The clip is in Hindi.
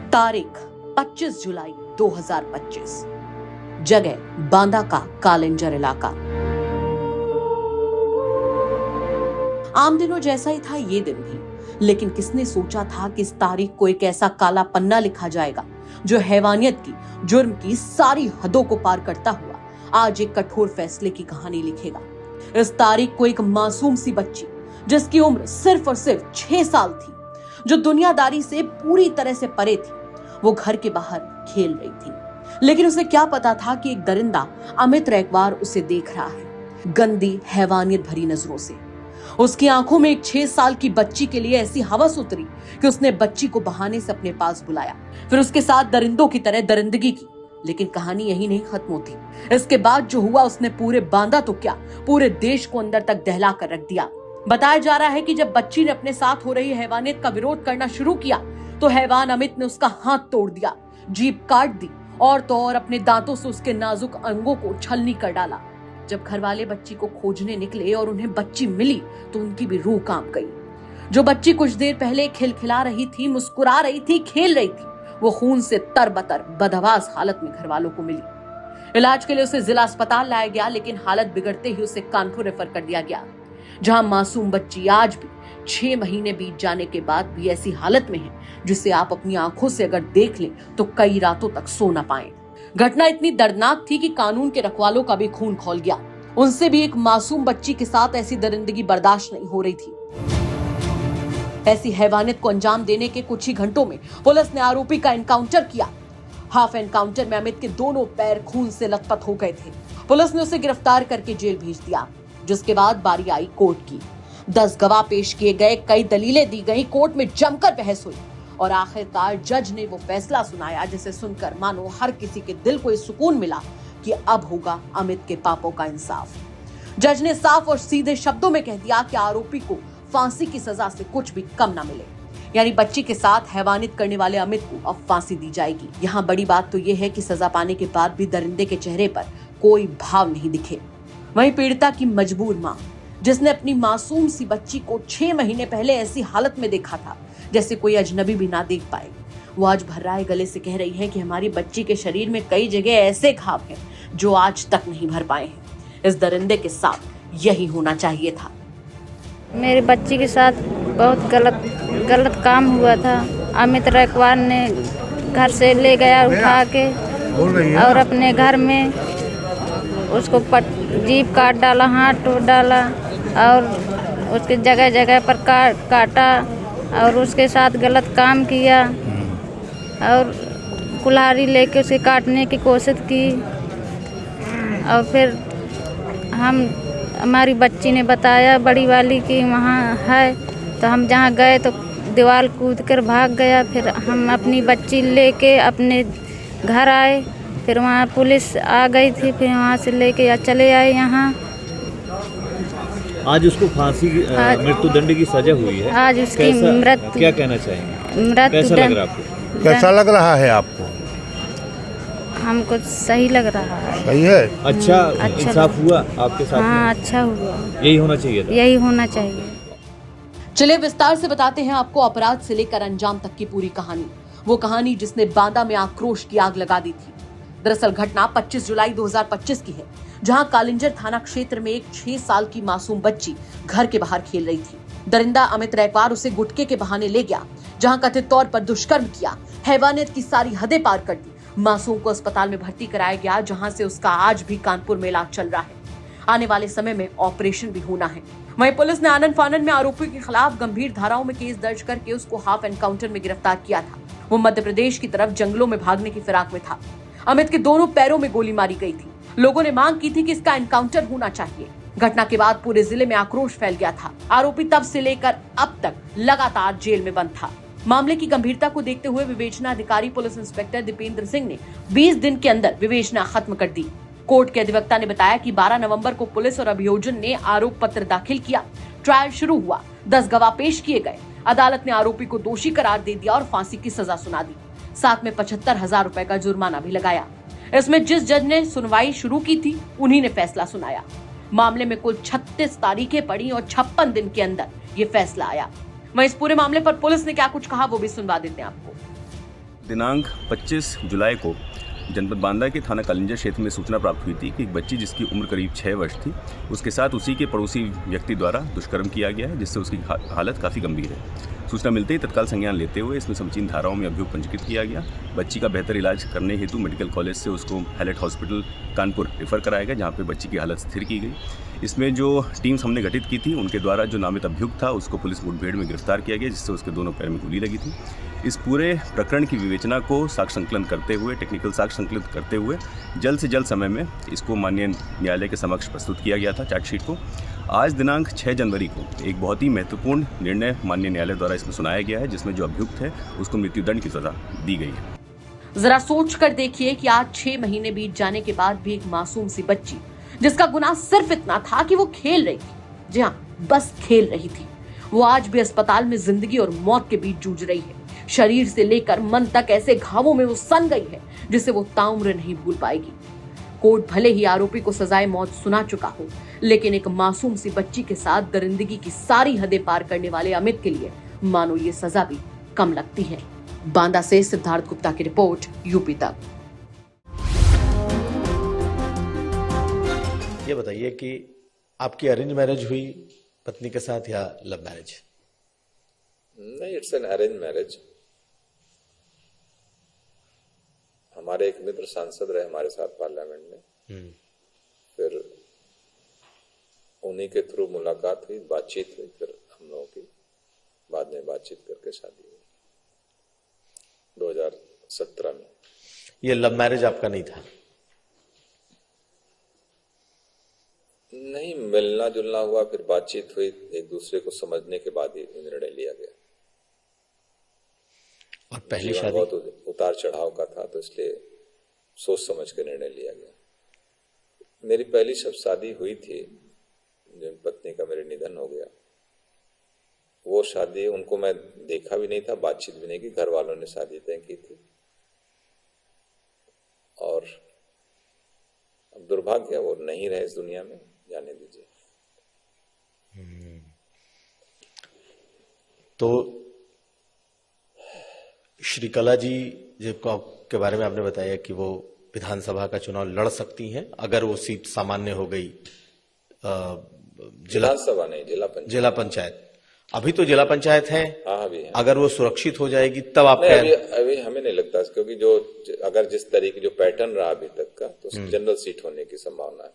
तारीख 25 जुलाई 2025। जगह बांदा का कालिंजर इलाका। आम दिनों जैसा ही था ये दिन भी, लेकिन किसने सोचा था कि इस तारीख को एक ऐसा काला पन्ना लिखा जाएगा जो हैवानियत की, जुर्म की सारी हदों को पार करता हुआ आज एक कठोर फैसले की कहानी लिखेगा। इस तारीख को एक मासूम सी बच्ची, जिसकी उम्र सिर्फ और सिर्फ 6 साल थी, जो दुनियादारी से पूरी तरह से परे थी, वो घर के बाहर खेल रही थी। लेकिन उसे क्या पता था कि एक दरिंदा अमित रैकवार उसे देख रहा है, गंदी हैवानियत भरी नजरों से। उसकी आंखों में एक 6 साल की बच्ची के लिए ऐसी हवस उतरी कि उसने बच्ची को बहाने से अपने पास बुलाया, फिर उसके साथ दरिंदों की तरह दरिंदगी की। लेकिन कहानी यही नहीं खत्म होती। इसके बाद जो हुआ उसने पूरे बांदा तो क्या, पूरे देश को अंदर तक दहला कर रख दिया। बताया जा रहा है कि जब बच्ची ने अपने साथ हो रही हैवानियत का विरोध करना शुरू किया तो हैवान अमित ने उसका हाथ तोड़ दिया, जीभ काट दी और तो और अपने दांतों से उसके नाजुक अंगों को छलनी कर डाला। जब घर वाले बच्ची को खोजने निकले और उन्हें बच्ची मिली तो उनकी भी रूह कांप गई। जो बच्ची कुछ देर पहले खिलखिला रही थी, मुस्कुरा रही थी, खेल रही थी, वो खून से तरबतर बदहवास हालत में घर वालों को मिली। इलाज के लिए उसे जिला अस्पताल लाया गया, लेकिन हालत बिगड़ते ही उसे कानपुर रेफर कर दिया गया, जहां मासूम बच्ची आज भी 6 महीने बीत जाने के बाद भी ऐसी हालत में है जिसे आप अपनी आंखों से अगर देख लें तो कई रातों तक सो न पाएं। घटना इतनी दर्दनाक थी कि कानून के रखवालों का भी खून खौल गया। उनसे भी एक मासूम बच्ची के साथ ऐसी दरिंदगी बर्दाश्त नहीं हो रही थी। ऐसी हैवानियत को अंजाम देने के कुछ ही घंटों में पुलिस ने आरोपी का एनकाउंटर किया। हाफ एनकाउंटर में अमित के दोनों पैर खून से लथपथ हो गए थे। पुलिस ने उसे गिरफ्तार करके जेल भेज दिया, जिसके बाद बारी आई कोर्ट की। 10 गवाह पेश किए गए, कई दलीलें दी गई, कोर्ट में जमकर बहस हुई और आखिरकार जज ने वो फैसला सुनाया जिसे सुनकर मानो हर किसी के दिल को ये सुकून मिला कि अब होगा अमित के पापों का इंसाफ। जज ने साफ और सीधे शब्दों में कह दिया कि आरोपी को फांसी की सजा से कुछ भी कम ना मिले, यानी बच्ची के साथ हैवानियत करने वाले अमित को अब फांसी दी जाएगी। यहाँ बड़ी बात तो ये है कि सजा पाने के बाद भी दरिंदे के चेहरे पर कोई भाव नहीं दिखे। वहीं पीड़िता की मजबूर मां, जिसने अपनी मासूम सी बच्ची को 6 महीने पहले ऐसी हालत में देखा था जैसे कोई अजनबी भी ना देख पाए, वो आज भर्राए गले से कह रही है कि हमारी बच्ची के शरीर में कई जगह ऐसे घाव हैं जो आज तक नहीं भर पाए हैं। इस दरिंदे के साथ यही होना चाहिए था। मेरी बच्ची के साथ बहुत गलत काम हुआ था। अमित रैकवार ने घर से ले गया उठा के और अपने घर में उसको जीभ काट डाला, हाथ तोड़ डाला और उसके जगह जगह पर काटा और उसके साथ गलत काम किया और कुल्हाड़ी लेके उसे काटने की कोशिश की। और फिर हमारी बच्ची ने बताया बड़ी वाली कि वहाँ है, तो हम जहाँ गए तो दीवार कूद कर भाग गया। फिर हम अपनी बच्ची लेके अपने घर आए, फिर वहाँ पुलिस आ गई थी, फिर वहाँ से लेके चले आए यहाँ। आज उसको फांसी की मृत्युदंड की सजा हुई है। आज उसकी मृत्यु, क्या कहना चाहेंगे? कैसा लग रहा है आपको? कैसा लग रहा है आपको? हमको सही लग रहा है। सही है। अच्छा इंसाफ हुआ आपके साथ? हाँ, अच्छा हुआ। यही होना चाहिए था। यही होना चाहिए। चलिए विस्तार से बताते हैं आपको अपराध से लेकर अंजाम तक की पूरी कहानी, वो कहानी जिसने बांदा में आक्रोश की आग लगा दी थी। दरअसल घटना 25 जुलाई 2025 की है, जहां कालिंजर थाना क्षेत्र में एक 6 साल की मासूम बच्ची घर के बाहर खेल रही थी। दरिंदा अमित रैकवार उसे गुटके के बहाने ले गया, जहां कथित तौर पर दुष्कर्म किया, हैवानियत की सारी हदें पार कर दी। मासूम को अस्पताल में भर्ती कराया गया, जहां से उसका आज भी कानपुर में इलाज चल रहा है। आने वाले समय में ऑपरेशन भी होना है। वहीं पुलिस ने आनन फानन में आरोपी के खिलाफ गंभीर धाराओं में केस दर्ज करके उसको हाफ एनकाउंटर में गिरफ्तार किया था। वो मध्य प्रदेश की तरफ जंगलों में भागने की फिराक में था। अमित के दोनों पैरों में गोली मारी गई थी। लोगों ने मांग की थी कि इसका एनकाउंटर होना चाहिए। घटना के बाद पूरे जिले में आक्रोश फैल गया था। आरोपी तब से लेकर अब तक लगातार जेल में बंद था। मामले की गंभीरता को देखते हुए विवेचना अधिकारी पुलिस इंस्पेक्टर दीपेंद्र सिंह ने 20 दिन के अंदर विवेचना खत्म कर दी। कोर्ट के अधिवक्ता ने बताया कि 12 नवंबर को पुलिस और अभियोजन ने आरोप पत्र दाखिल किया। ट्रायल शुरू हुआ, 10 गवाह पेश किए गए। अदालत ने आरोपी को दोषी करार दे दिया और फांसी की सजा सुना दी। साथ में 75,000 रुपए का जुर्माना भी लगाया। इसमें जिस जज ने सुनवाई शुरू की थी उन्हीं ने फैसला सुनाया। मामले में कुल 36 तारीखें पड़ी और 56 दिन के अंदर ये फैसला आया। वहीं इस पूरे मामले पर पुलिस ने क्या कुछ कहा वो भी सुनवा देते हैं आपको। दिनांक 25 जुलाई को जनपद बांदा के थाना कलिंजर क्षेत्र में सूचना प्राप्त हुई थी कि एक बच्ची जिसकी उम्र करीब 6 वर्ष थी, उसके साथ उसी के पड़ोसी व्यक्ति द्वारा दुष्कर्म किया गया है, जिससे उसकी हालत काफ़ी गंभीर है। सूचना मिलते ही तत्काल संज्ञान लेते हुए इसमें समुचीन धाराओं में अभियोग पंजीकृत किया गया। बच्ची का बेहतर इलाज करने हेतु मेडिकल कॉलेज से उसको हैलेट हॉस्पिटल कानपुर रेफर कराया गया, जहाँ पे बच्ची की हालत स्थिर की गई। इसमें जो टीम्स हमने गठित की थी, उनके द्वारा जो नामित अभियुक्त था उसको पुलिस मुठभेड़ में गिरफ्तार किया गया, जिससे उसके दोनों पैर में गोली लगी थी। इस पूरे प्रकरण की विवेचना को साक्ष्य संकलन करते हुए, टेक्निकल साक्ष्य संकलित करते हुए जल्द से जल्द समय में इसको माननीय न्यायालय के समक्ष प्रस्तुत किया गया था चार्जशीट को। आज दिनांक 6 जनवरी को एक बहुत ही महत्वपूर्ण निर्णय माननीय न्यायालय द्वारा इसमें सुनाया गया है, जिसमें जो अभियुक्त है उसको मृत्युदंड की सजा दी गई है। जरा सोच कर देखिए कि आज 6 महीने बीत जाने के बाद भी एक मासूम सी बच्ची, जिसका गुनाह सिर्फ इतना था कि वो खेल रही थी, जी हाँ, बस खेल रही थी, वो आज भी अस्पताल में जिंदगी और मौत के बीच जूझ रही है। शरीर से लेकर मन तक ऐसे घावों में वो सन गई है जिसे वो ताउम्र नहीं भूल पाएगी। कोर्ट भले ही आरोपी को सजाए मौत सुना चुका हो, लेकिन एक मासूम सी बच्ची के साथ दरिंदगी की सारी हदें पार करने वाले अमित के लिए मानो ये सजा भी कम लगती है। बांदा से सिद्धार्थ गुप्ता की रिपोर्ट, यूपी तक। ये बताइए कि आपकी अरेंज मैरिज हुई पत्नी के साथ या लव मैरिज? नहीं, इट्स एन अरेंज मैरिज। हमारे एक मित्र सांसद रहे हमारे साथ पार्लियामेंट में, फिर उन्हीं के थ्रू मुलाकात हुई, बातचीत हुई, फिर हम लोगों की बाद में बातचीत करके शादी हुई 2017 में। ये लव मैरिज आपका नहीं था? नहीं, मिलना जुलना हुआ, फिर बातचीत हुई, एक दूसरे को समझने के बाद ही निर्णय लिया गया। और पहली शादी बहुत उतार चढ़ाव का था, तो इसलिए सोच समझ के निर्णय लिया गया। मेरी पहली शब शादी हुई थी, जिन पत्नी का मेरे निधन हो गया, वो शादी उनको मैं देखा भी नहीं था, बातचीत भी नहीं की, घर वालों ने शादी तय की थी। और अब दुर्भाग्य है वो नहीं रहे इस दुनिया में, जाने दीजिए। तो श्रीकला जी के बारे में आपने बताया कि वो विधानसभा का चुनाव लड़ सकती हैं अगर वो सीट सामान्य हो गई। विधानसभा नहीं, जिला पंचायत। अभी तो जिला पंचायत है। हाँ, अभी है। अगर वो सुरक्षित हो जाएगी तब आप अभी हमें नहीं लगता, क्योंकि जो अगर जिस तरीके जो पैटर्न रहा अभी तक का, तो जनरल सीट होने की संभावना है।